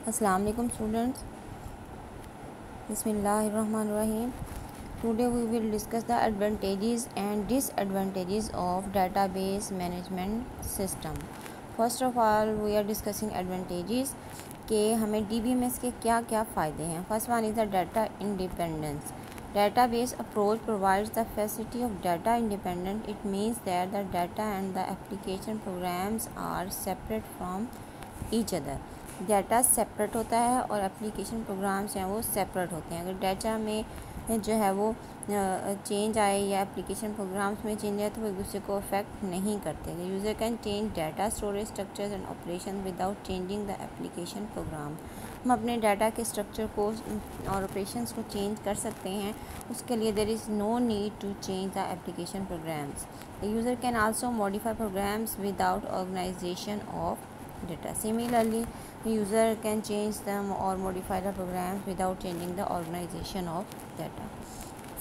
Assalamu alaikum students. Bismillahirrahmanirrahim. Today we will discuss the advantages and disadvantages of database management system. First of all, we are discussing advantages कि हमें DBMS के क्या क्या फ़ायदे हैं. First one is the data independence. Database approach provides the facility of data independence. It means that the data and the application programs are separate from each other. Data separate होता है और application programs हैं वो separate होते हैं. अगर data में जो है वो चेंज आए या एप्लीकेशन प्रोग्राम्स में चेंज आए तो वो एक दूसरे को अफेक्ट नहीं करते. User can change data storage structures and operation without changing the application program. हम अपने डाटा के स्ट्रक्चर को और ऑपरेशंस को चेंज कर सकते हैं. उसके लिए there is no need to change the application programs. The user can also modify programs without organization of data. Similarly, the user can change them or modify the programs without changing the organization of data.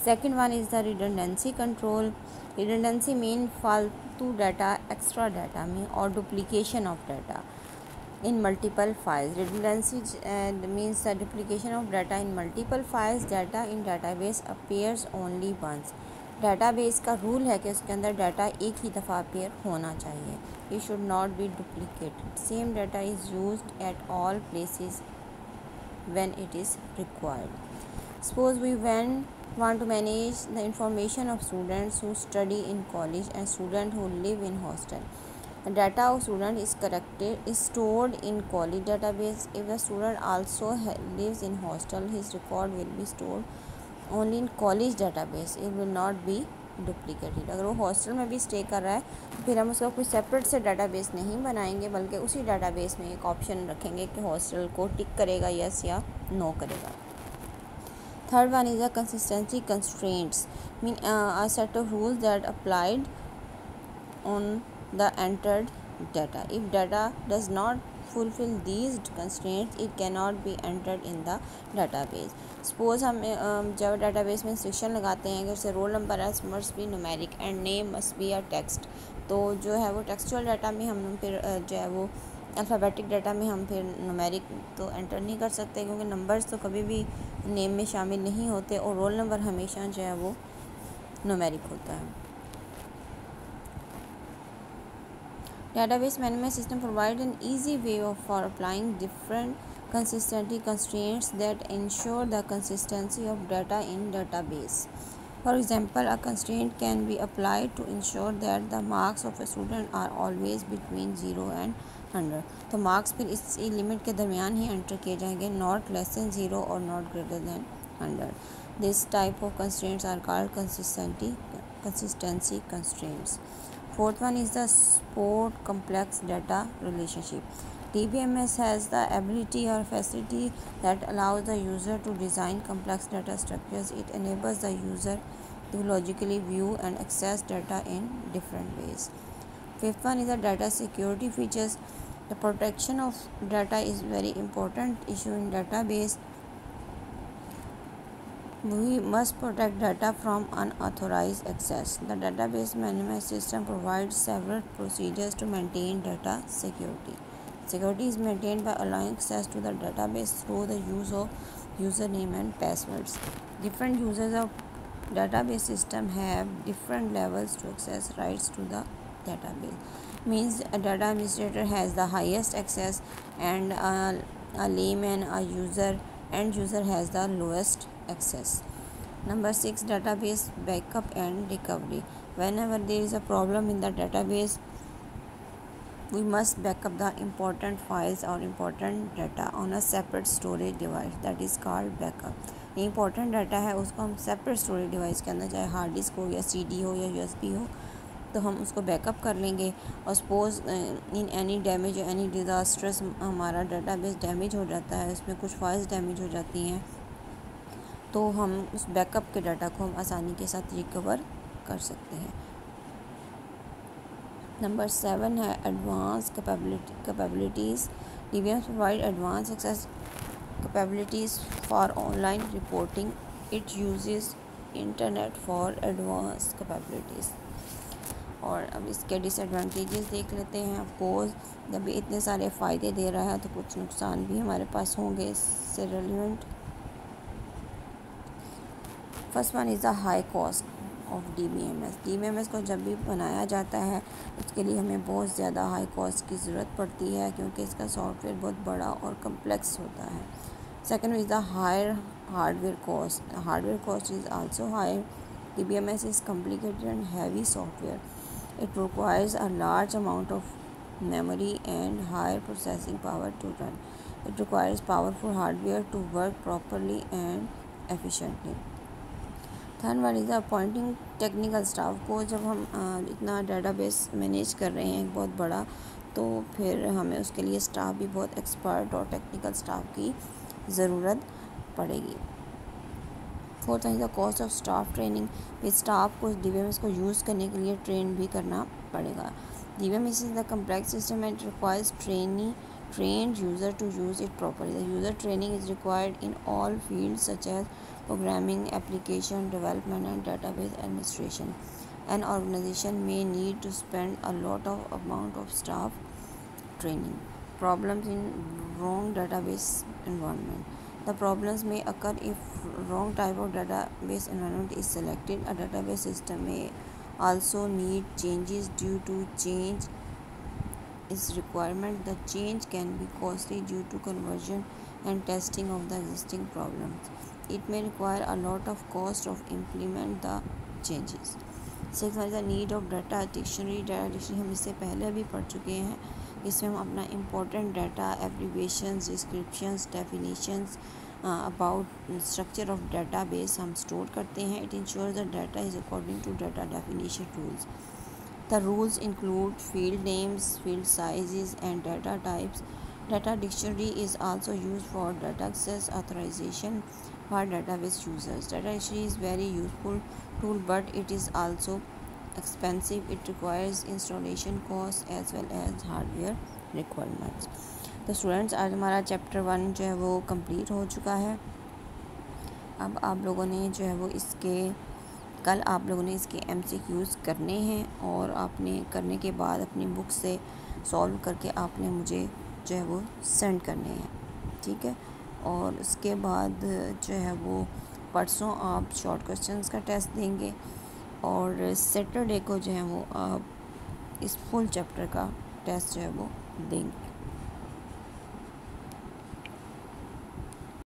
Second one is the redundancy control. Redundancy means फालतू data, extra data mean or duplication of data in multiple files. Redundancy means the duplication of data in multiple files. Data in database appears only once. Database का rule है कि उसके अंदर data एक ही दफ़ा appear होना चाहिए. It should not be duplicated. Same data is used at all places when it is required. Suppose we want to manage the information of students who study in college and students who live in hostel. The data of student is stored in college database. If the student also lives in hostel, his record will be stored only in college database. It will not be duplicated. अगर वो hostel में भी stay कर रहा है तो फिर हम उसका कोई सेपरेट से डाटाबेस नहीं बनाएंगे, बल्कि उसी डाटाबेस में एक ऑप्शन रखेंगे कि हॉस्टल को टिक करेगा यस या नो करेगा. Third one is the consistency constraints. Mean a set of rules that applied on the entered data. If data does not fulfill these constraints, it cannot be entered in the database. Suppose हम जब database में instruction लगाते हैं कि उससे roll number must be numeric and name must be a text, तो जो है वो टेक्सचुअल डाटा में हम फिर जो है वो अल्फ़ाबेटिक डाटा में हम फिर न्यूमेरिक तो एंटर नहीं कर सकते, क्योंकि नंबर्स तो कभी भी नेम में शामिल नहीं होते और रोल नंबर हमेशा जो है वो न्यूमेरिक होता है. Database management system provides an easy way for applying different consistency constraints that ensure the consistency of data in database. For example, a constraint can be applied to ensure that the marks of a student are always between 0 and 100. तो marks फिर इस limit के दरमियान ही enter किए जाएंगे, not less than 0 or not greater than 100. This type of constraints are called consistency constraints. Fourth one is the support complex data relationship. DBMS has the ability or facility that allows the user to design complex data structures. It enables the user to logically view and access data in different ways. Fifth one is the data security features. The protection of data is very important issue in database. We must protect data from unauthorized access. The database management system provides several procedures to maintain data security. Security is maintained by allowing access to the database through the use of username and passwords. Different users of database system have different levels to access rights to the database. Means a data administrator has the highest access and a layman, end user has the lowest access. Number 6, database backup and recovery. Whenever there is a problem in the database, we must backup the important files or important data on a separate storage device. That is called backup. important data है उसको हम separate storage device के अंदर, चाहे hard disk हो या CD हो या USB हो, तो हम उसको बैकअप कर लेंगे. और suppose in any damage any disasters हमारा डाटाबेस डैमेज हो जाता है, उसमें कुछ फाइल्स डैमेज हो जाती हैं, तो हम उस बैकअप के डाटा को हम आसानी के साथ रिकवर कर सकते हैं. नंबर 7 है advance capabilities. DBMS provide advance access capabilities for online reporting. It uses internet for advance capabilities. और अब इसके डिसएडवांटेजेस देख लेते हैं। ऑफ कोर्स जब ये इतने सारे फ़ायदे दे रहा है तो कुछ नुकसान भी हमारे पास होंगे इससे relevant. First one is the high cost of DBMS। DBMS को जब भी बनाया जाता है उसके लिए हमें बहुत ज़्यादा हाई कॉस्ट की ज़रूरत पड़ती है क्योंकि इसका सॉफ्टवेयर बहुत बड़ा और कम्प्लेक्स होता है। Second is the higher hardware cost. Hardware cost is also high. DBMS is complicated and heavy software. It requires a large amount of memory and higher processing power to run. It requires powerful hardware to work properly and efficiently. Third one is appointing technical staff को। जब हम इतना database manage कर रहे हैं बहुत बड़ा, तो फिर हमें उसके लिए स्टाफ भी बहुत एक्सपर्ट और टेक्निकल स्टाफ की ज़रूरत पड़ेगी। Fourth is the cost of staff training. इस स्टाफ को DBMS को यूज़ करने के लिए ट्रेन भी करना पड़ेगा। DBMS is the complex system and requires trained user to use it properly. The user training is required in all fields such as programming, application development and database administration. An organization may need to spend a lot of amount of staff training. Problems in wrong database environment. The problems may occur if wrong type of database environment is selected. A database system may also need changes due to change is requirement. The change can be costly due to conversion and testing of the existing problems. It may require a lot of cost of implement the changes. Sixth is the need of data dictionary. Data dictionary हम इससे पहले भी पढ़ चुके हैं। इसमें हम अपना important data, abbreviations, descriptions, definitions about structure of database हम store करते हैं. It ensures the data is according to data definition rules. The rules include field names, field sizes and data types. Data dictionary is also used for data access authorization for database users. Data dictionary is very useful tool, but it is also expensive. It requires installation costs as well as hardware requirements. तो students, आज हमारा chapter 1 जो है वो complete हो चुका है। अब आप लोगों ने जो है वो कल आप लोगों ने इसके MCQs करने हैं और आपने करने के बाद अपनी बुक से सॉल्व करके आपने मुझे जो है वो सेंड करने हैं, ठीक है। और उसके बाद जो है वो परसों आप शॉर्ट क्वेश्चंस का टेस्ट देंगे और सैटरडे को जो है वो आप इस फुल चैप्टर का टेस्ट जो है वो देंगे।